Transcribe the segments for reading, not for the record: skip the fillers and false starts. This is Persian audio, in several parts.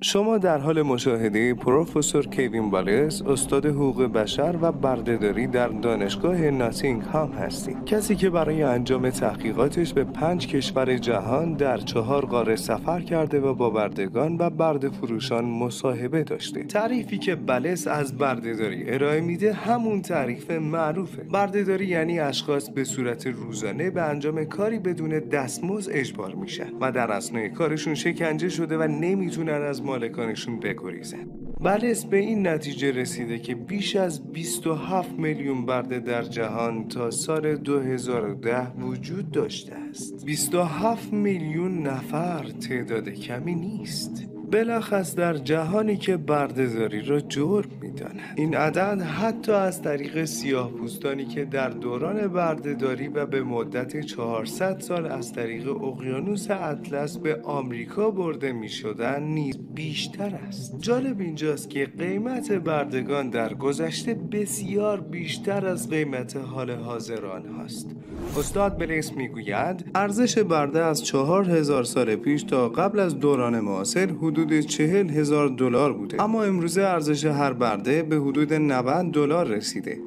شما در حال مشاهده پروفسور کوین والس، استاد حقوق بشر و بردهداری در دانشگاه ناتینگهام هستید. کسی که برای انجام تحقیقاتش به 5 کشور جهان در 4 قاره سفر کرده و با بردگان و برده فروشان مصاحبه داشته. تعریفی که والس از بردهداری ارائه میده همون تعریف معروفه. بردهداری یعنی اشخاص به صورت روزانه به انجام کاری بدون دستمزد اجبار میشن و در اثنای کارشون شکنجه شده و نمیتونن از مالکانشون بگریزن. والس به این نتیجه رسیده که بیش از 27 میلیون برده در جهان تا سال 2010 وجود داشته است. 27 میلیون نفر تعداد کمی نیست. بلخص در جهانی که بردهداری را جرم می‌دانند. این عدد حتی از طریق سیاه‌پوستانی که در دوران بردهداری و به مدت 400 سال از طریق اقیانوس اطلس به آمریکا برده می‌شدند نیز بیشتر است. جالب اینجاست که قیمت بردگان در گذشته بسیار بیشتر از قیمت حال حاضر آنهاست. استاد بلیس میگوید ارزش برده از 4000 سال پیش تا قبل از دوران معاصر حدود 40,000 دلار بوده، اما امروزه ارزش هر برده به حدود 90 دلار رسیده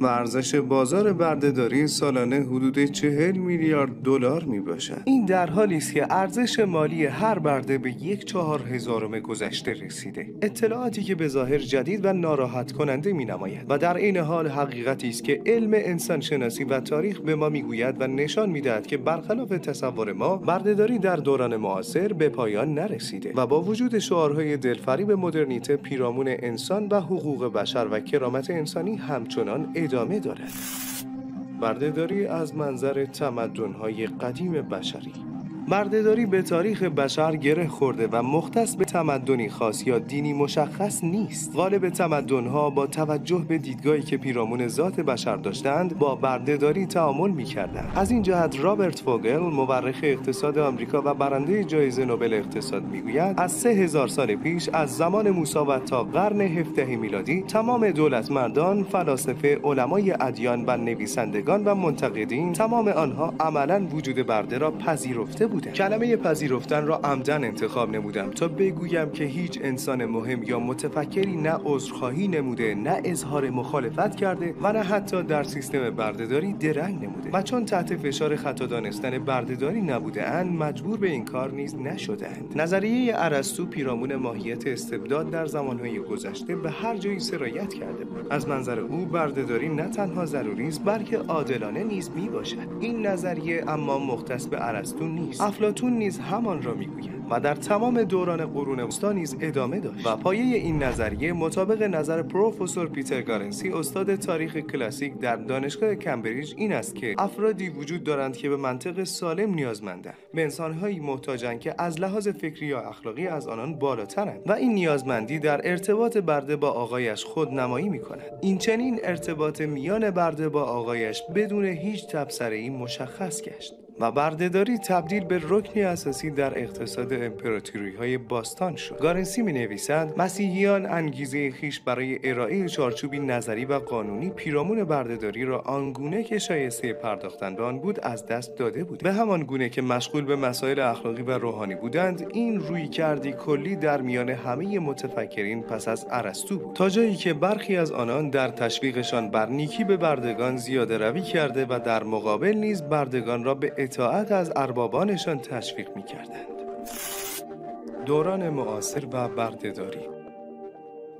و ارزش بازار بردهداری سالانه حدود 40 میلیارد دلار می باشد. این در حالی است که ارزش مالی هر برده به 1/4000 گذشته رسیده. اطلاعاتی که به ظاهر جدید و ناراحت کننده می نماید و در عین حال حقیقتی است که علم انسان شناسی و تاریخ به ما می گوید و نشان می دهد که برخلاف تصور ما بردهداری در دوران معاصر به پایان نرسیده و با وجود شعارهای دلفریب مدرنیته پیرامون انسان و حقوق بشر و کرامت انسانی همچنان ادامه دارد. بردهداری از منظر تمدن‌های قدیم بشری. بردهداری به تاریخ بشر گره خورده و مختص به تمدنی خاص یا دینی مشخص نیست. غالب تمدن‌ها با توجه به دیدگاهی که پیرامون ذات بشر داشتند با بردهداری تعامل می‌کردند. از این جهت رابرت فوگل، مورخ اقتصاد آمریکا و برنده جایزه نوبل اقتصاد می‌گوید از 3000 سال پیش از زمان موسی و تا قرن 17 میلادی تمام دولتمردان، فلاسفه، علمای ادیان و نویسندگان و منتقدین تمام آنها عملاً وجود برده را پذیرفته بودند. کلمه پذیرفتن را عمدن انتخاب نمودم تا بگویم که هیچ انسان مهم یا متفکری نه عذرخواهی نموده، نه اظهار مخالفت کرده و نه حتی در سیستم بردهداری درنگ نموده و چون تحت فشار خطا دانستن بردهداری نبوده‌اند مجبور به این کار نیز نشده‌اند. نظریه ارسطو پیرامون ماهیت استبداد در زمانهای گذشته به هر جایی سرایت کرده بود. از منظر او بردهداری نه تنها ضروری است بلکه عادلانه نیز میباشد. این نظریه اما مختص به ارسطو نیست. افلاطون نیز همان را میگوید و در تمام دوران قرون وسطی نیز ادامه داشت و پایه این نظریه مطابق نظر پروفسور پیتر گارنسی استاد تاریخ کلاسیک در دانشگاه کمبریج این است که افرادی وجود دارند که به منطق سالم نیازمندند، به انسان‌هایی محتاجند که از لحاظ فکری یا اخلاقی از آنان بالاترند و این نیازمندی در ارتباط برده با آقایش خودنمایی می‌کند. این چنین ارتباط میان برده با آقایش بدون هیچ تبصره‌ای مشخص گشت و بردهداری تبدیل به رکنی اساسی در اقتصاد امپراتوری‌های باستان شد. گارنسی می‌نویسد مسیحیان انگیزه خیش برای ارائه چارچوبی نظری و قانونی پیرامون بردهداری را آنگونه که شایسته پرداختن به آن بود از دست داده بود. به همان گونه که مشغول به مسائل اخلاقی و روحانی بودند، این رویکردی کلی در میان همه متفکرین پس از ارسطو بود، تا جایی که برخی از آنان در تشویقشان بر نیکی به بردگان زیاده روی کرده و در مقابل نیز بردگان را به اطاعت از اربابانشان تشویق می‌کردند. دوران معاصر و بردهداری.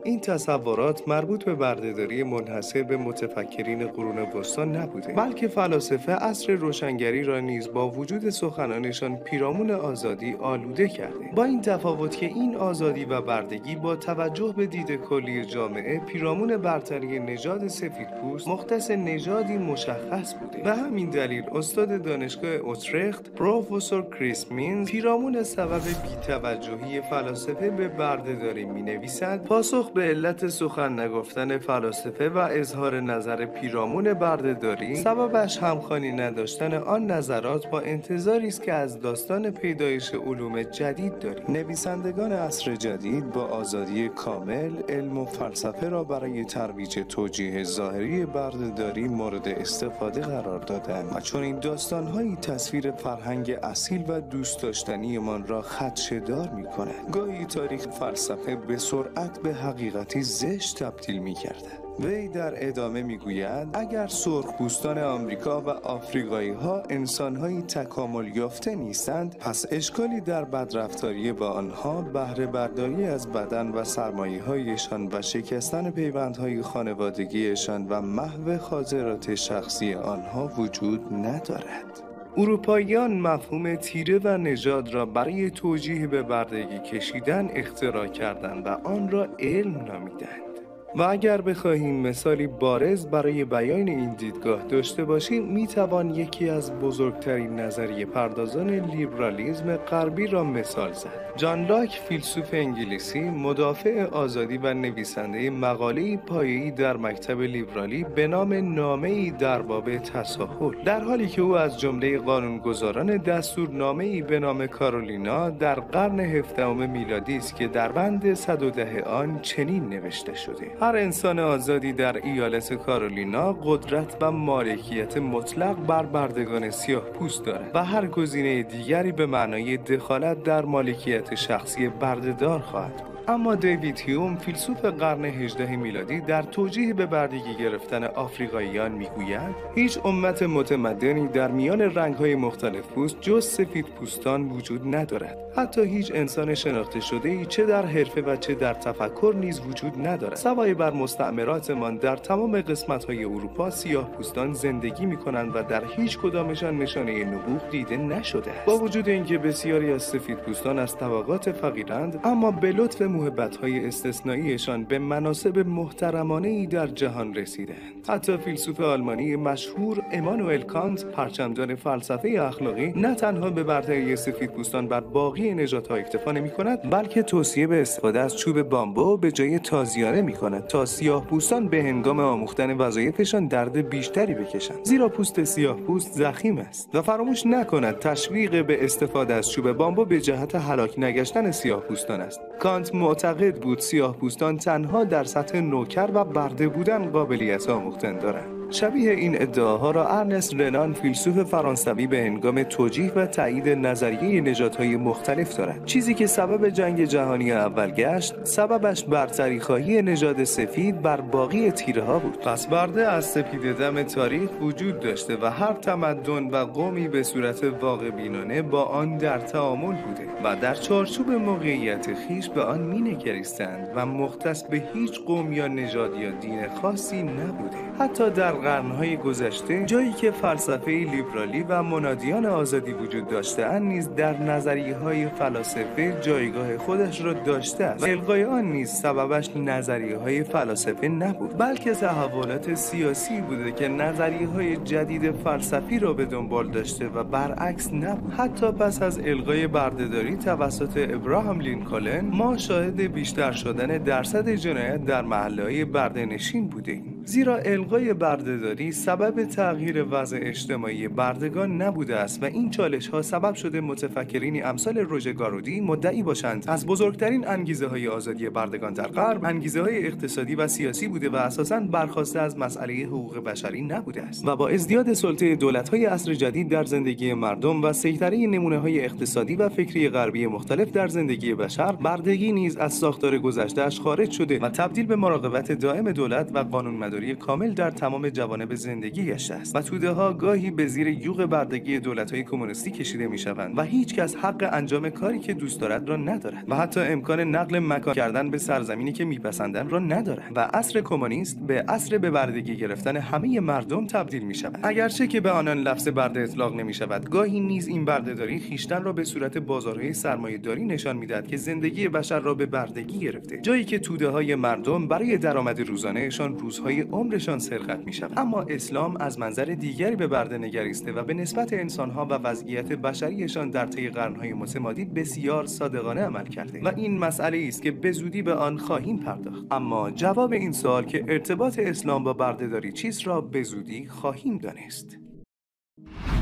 این تصورات مربوط به بردهداری منحصر به متفکرین قرون وسطی نبوده، بلکه فلاسفه عصر روشنگری را نیز با وجود سخنانشان پیرامون آزادی آلوده کرده. با این تفاوت که این آزادی و بردگی با توجه به دید کلی جامعه پیرامون برتری نژاد سفیدپوست مختص نژادی مشخص بوده. به همین دلیل استاد دانشگاه اوترخت پروفسور کریس مینز پیرامون سبب بی‌توجهی فلاسفه به بردهداری می‌نویسد پاسخ پاسخ به علت سخن نگفتن فلاسفه و اظهار نظر پیرامون بردهداری، سببش همخوانی نداشتن آن نظرات با انتظاری است که از داستان پیدایش علوم جدید داریم. نویسندگان عصر جدید با آزادی کامل علم و فلسفه را برای ترویج توجیه ظاهری بردهداری مورد استفاده قرار دادند و چون این داستان‌هایی تصویر فرهنگ اصیل و دوست داشتنیمان را خدشه‌دار می‌کند. گاهی تاریخ فلسفه به سرعت به حقیقتی زشت تبدیل می‌گردد. وی در ادامه میگوید اگر سرخپوستان آمریکا و آفریقایی ها انسان‌های تکامل یافته نیستند، پس اشکالی در بدرفتاری با آنها، بهره برداری از بدن و سرمایه‌هایشان و شکستن پیوندهای خانوادگیشان و محو خاطرات شخصی آنها وجود ندارد. اروپاییان مفهوم تیره و نژاد را برای توجیه به بردگی کشیدن اختراع کردند و آن را علم نامیدند. و اگر بخواهیم مثالی بارز برای بیان این دیدگاه داشته باشیم، میتوان یکی از بزرگترین نظریه پردازان لیبرالیسم غربی را مثال زد. جان لاک، فیلسوف انگلیسی، مدافع آزادی و نویسنده مقاله‌ای پایه‌ای در مکتب لیبرالی به نام نامه‌ای در باب تساهل، در حالی که او از جمله قانونگذاران دستورنامه‌ای به نام کارولینا در قرن 17 میلادی است که در بند 110 آن چنین نوشته شده: هر انسان آزادی در ایالت کارولینا قدرت و مالکیت مطلق بر بردگان سیاه‌پوست دارد و هر گزینه دیگری به معنای دخالت در مالکیت شخصی بردهدار خواهد بود. اما دیوید هیوم، فیلسوف قرن 18 میلادی، در توجیه به بردگی گرفتن آفریقاییان میگوید هیچ امت متمدنی در میان رنگ‌های مختلف پوست جز سفید پوستان وجود ندارد. حتی هیچ انسان شناخته شده‌ای چه در حرفه و چه در تفکر نیز وجود ندارد. سوای بر مستعمراتمان در تمام قسمت‌های اروپا سیاه پوستان زندگی می‌کنند و در هیچ کدامشان نشانه نبوغ دیده نشده است. با وجود اینکه بسیاری از سفید پوستان از طبقات فقیرند، اما به لطف موهبت‌های استثنائیشان به مناصب محترمانه‌ای در جهان رسیدند. حتی فیلسوف آلمانی مشهور امانوئل کانت، پرچمدار فلسفه اخلاقی، نه تنها به برتری سفیدپوستان بر باقی نژادها اکتفا نمی‌کند، بلکه توصیه به استفاده از چوب بامبو به جای تازیانه می‌کند تا سیاه‌پوستان به هنگام آموختن وظایفشان درد بیشتری بکشند، زیرا پوست سیاه‌پوست ضخیم است. و فراموش نکند تشویق به استفاده از چوب بامبو به جهت هلاک نگشتن سیاه‌پوستان است. کانت معتقد بود سیاه‌پوستان تنها در سطح نوکر و برده بودن قابلیت آموختن دارند. شبیه این ادعاها را ارنست رنان، فیلسوف فرانسوی، به هنگام توجیه و تایید نظریه نژادهای مختلف دارد. چیزی که سبب جنگ جهانی اول گشت، سببش برتری خواهی نژاد سفید بر باقی تیره‌ها بود. پس برده از سپید دم تاریخ وجود داشته و هر تمدن و قومی به صورت واقع بینانه با آن در تعامل بوده و در چارچوب موقعیت خویش به آن می‌نگریستند و مختص به هیچ قوم یا نژاد یا دین خاصی نبوده. حتی در قرن‌های گذشته، جایی که فلسفه لیبرالی و منادیان آزادی وجود داشته‌اند نیز در نظریه‌های فلاسفه جایگاه خودش را داشته است و الغای آن نیز سببش نظریه‌های فلاسفه نبود، بلکه تحولات سیاسی بوده که نظریه‌های جدید فلسفی را به دنبال داشته و برعکس نبود. حتی پس از الغای بردهداری توسط ابراهام لینکلن، ما شاهد بیشتر شدن درصد جنایت در محله‌های برده‌نشین بودیم، زیرا الغای بردهداری سبب تغییر وضع اجتماعی بردگان نبوده است و این چالش‌ها سبب شده متفکرینی امثال روژه گارودی مدعی باشند از بزرگترین انگیزه‌های آزادی بردگان در غرب انگیزه‌های اقتصادی و سیاسی بوده و اساساً برخواسته از مسئله حقوق بشری نبوده است و با ازدیاد سلطه دولت‌های عصر جدید در زندگی مردم و سیطره نمونه‌های اقتصادی و فکری غربی مختلف در زندگی بشر، بردگی نیز از ساختار گذشته‌اش خارج شده و تبدیل به مراقبت دائم دولت و قانونمداری کامل در تمام جوانب زندگی گشته است و توده‌ها گاهی به زیر یوغ بردگی دولت‌های کمونیستی کشیده می‌شوند و هیچ کس حق انجام کاری که دوست دارد را ندارد و حتی امکان نقل مکان کردن به سرزمینی که می‌پسندند را ندارند و عصر کمونیست به عصر به بردگی گرفتن همه مردم تبدیل می‌شود. اگرچه که به آنان لفظ برده اطلاق نمی‌شود، گاهی نیز این بردهداری خویشتن را به صورت بازارهای سرمایه‌داری نشان می‌دهد که زندگی بشر را به بردگی گرفته، جایی که توده‌های مردم برای درآمد روزانه‌شان روزهای بقیه عمرشان سرقت می‌شود. اما اسلام از منظر دیگری به برده نگریسته و به نسبت انسان‌ها و وضعیت بشریشان در طی قرن‌های متمادی بسیار صادقانه عمل کرده و این مسئله است که به زودی به آن خواهیم پرداخت. اما جواب این سوال که ارتباط اسلام با بردهداری چیست را به زودی خواهیم دانست.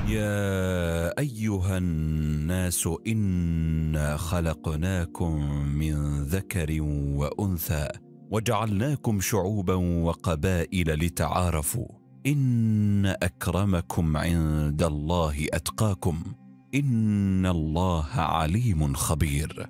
يا أيها الناس إنا خلقناكم من ذكر وأنثى وجعلناكم شعوبا وقبائل لتعارفوا إن أكرمكم عند الله أتقاكم إن الله عليم خبير.